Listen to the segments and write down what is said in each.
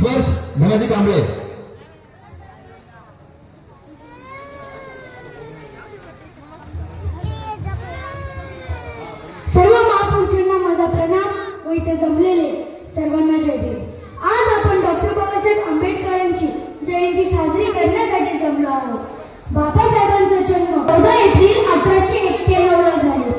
स्पर्श धनाजी कांबळे. सर्व महापुरुषांना माझा प्रणाम व इथे जमलेले सर्वांना जय भीम. आज आपण डॉक्टर बाबासाहेब आंबेडकरांची जयंती साजरी करण्यासाठी जमलो आहोत. बाबासाहेबांचा जन्म 14 एप्रिल 1891 ला झाला.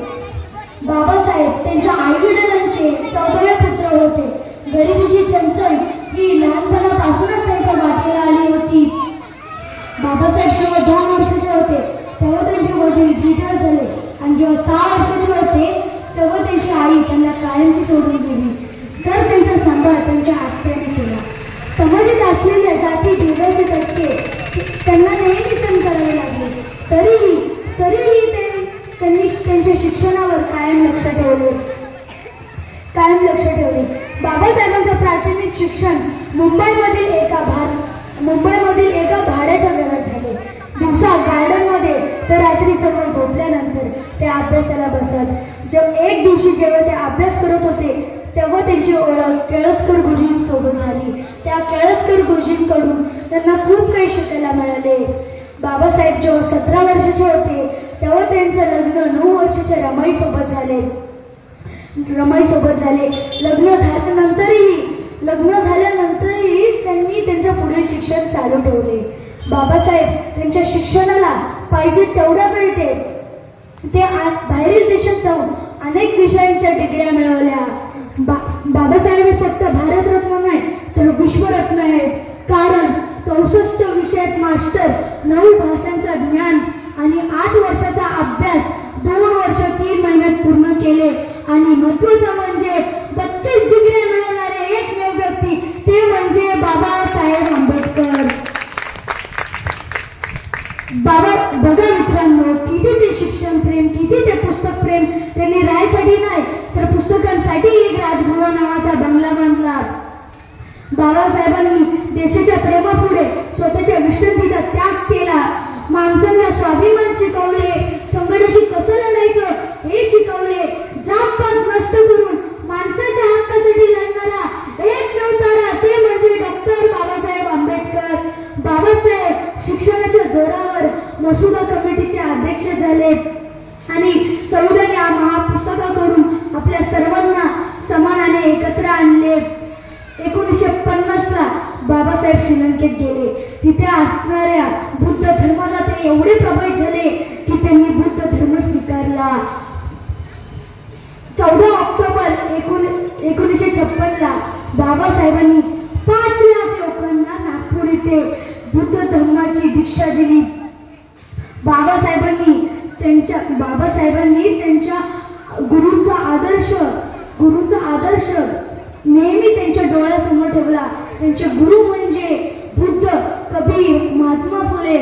बाबासाहेब त्यांच्या आईवडिलांचे 4वे पुत्र होते. गरिबीची चणचण ही लहानपणापासूनच त्यांच्या वाटेला आली होती. बाबासाहेब जेव्हा 2 वर्षाचे होते तेव्हा त्यांचे वडील गिटार झाले आणि जेव्हा 6 वर्षाचे होते तेव्हा त्यांची आई त्यांना कायमची सोडून गेली. तर त्यांचा सांभाळ त्यांच्या आत्याने केला. समाजात असलेल्या जाती भेदाचे धक्के त्यांना नेहमी सहन करावे लागले. तरीही त्यांनी त्यांच्या शिक्षणावर कायम लक्ष ठेवले. बाबासाहेबांचं प्राथमिक शिक्षण मुंबईमधील एका भाड्याच्या घरात झाले. दिवसा गार्डनमध्ये तर रात्री सर्व झोपल्यानंतर ते अभ्यासाला बसत. एक दिवशी जेव्हा ते अभ्यास करत होते तेव्हा त्यांची ओळख केळसकर गुरुजींसोबत झाली. त्या केळसकर गुरुजींकडून त्यांना खूप काही शिकायला मिळाले. बाबासाहेब जेव्हा 17 वर्षाचे होते तेव्हा त्यांचं लग्न 9 वर्षाच्या रमाईसोबत झाले. लग्न झाल्यानंतरही त्यांनी त्यांचं पुढील शिक्षण चालू ठेवले. बाबासाहेब त्यांच्या शिक्षणाला पाहिजे तेवढ्या वेळ ते बाहेरील देशात जाऊन अनेक विषयांच्या डिग्र्या मिळवल्या. बाबासाहेब फक्त भारतरत्न नाही तर विश्वरत्न आहेत. कारण 64 विषयात मास्टर, 9 भाषांचा ज्ञान आणि 8 वर्षाचा अभ्यास 2 वर्ष 3 महिन्यात पूर्ण केले. आणि महत्त्वाचं म्हणजे 32 डिग्र्या मिळवणारे एकमेव व्यक्ती ते म्हणजे बाबासाहेब आंबेडकर. बघा मित्रांनो, किती ते शिक्षण प्रेम, किती ते पुस्तक प्रेम. त्यांनी राहायसाठी नाही तर पुस्तकांसाठी एक राजगृह नावाचा बंगला बांधला. बाबासाहेबांनी देशाच्या प्रेमापुढे स्वतःच्या विश्रांतीचा त्याग केला. माणसांना स्वाभिमान शिकवले, संघर्षाशी कसं लढायचं हे शिकवले. जात-पात नष्ट करून माणसाच्या हक्कासाठी लढणारा एकमेव तारा ते म्हणजे डॉक्टर बाबासाहेब आंबेडकर. बाबासाहेब शिक्षणाच्या जोरावर मसुदा कमिटीचे अध्यक्ष झाले आणि 14 या महापुस्तकाकडून आपल्या सर्वांना समानाने एकत्र आणले. 1950 ला बाबासाहेब श्रीलंकेत गेले. तिथे असणाऱ्या बुद्ध धर्माला ते एवढे प्रभावित झाले की त्यांनी बुद्ध धर्म स्वीकारला. 14 ऑक्टोबर 1956 ला बाबासाहेबांनी 5 लाख लोकांना नागपूर येथे बुद्ध धर्माची दीक्षा दिली. बाबासाहेबांनी त्यांच्या गुरूंचा आदर्श नेहमी त्यांच्या डोळ्यासमोर ठेवला. त्यांचे गुरु म्हणजे बुद्ध, कबीर, महात्मा फुले.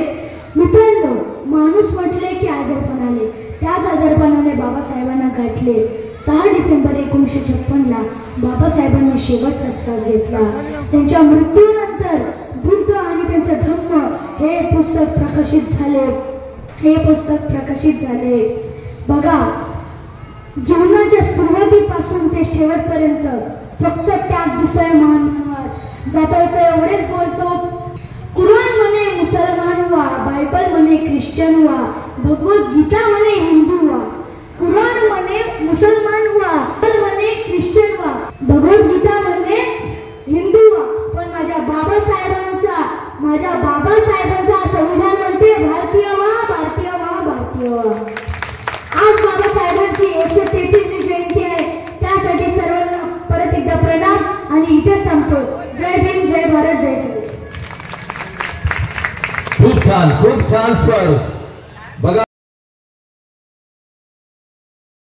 मित्रांनो, माणूस म्हटले की आजारपण आले. त्याच आजारपणाने बाबासाहेबांना गाठले. 6 डिसेंबर 1956 ला बाबासाहेबांनी शेवटचा श्वास घेतला. त्यांच्या मृत्यूनंतर बुद्ध आणि त्यांचा धम्म हे पुस्तक प्रकाशित झाले. बघा, जीवनाच्या सुरुवातीपासून ते शेवटपर्यंत फक्त त्याग दुसऱ्या महान जाता एवढेच बोलतो. कुराण म्हणे मुसलमान व्हा, बायबल म्हणे ख्रिश्चन व्हा, भगवद्गीता म्हणे हिंदू व्हा. कुराण म्हणे मुसलमान व्हा, बायबल म्हणे ख्रिश्चन व्हा, भगवद्गीता म्हणे हिंदू व्हा. पण माझ्या बाबासाहेबांचा संविधान म्हणते भारतीय व्हा, भारतीय व्हा, भारतीय व्हा. आज बाबासाहेबांची 133वी जयंती आहे. त्यासाठी सर्वांना परत एकदा प्रणाम आणि इथेच थांबतो. जय भीम, जय भारत, जय श्री. खूप छान स्पर्श.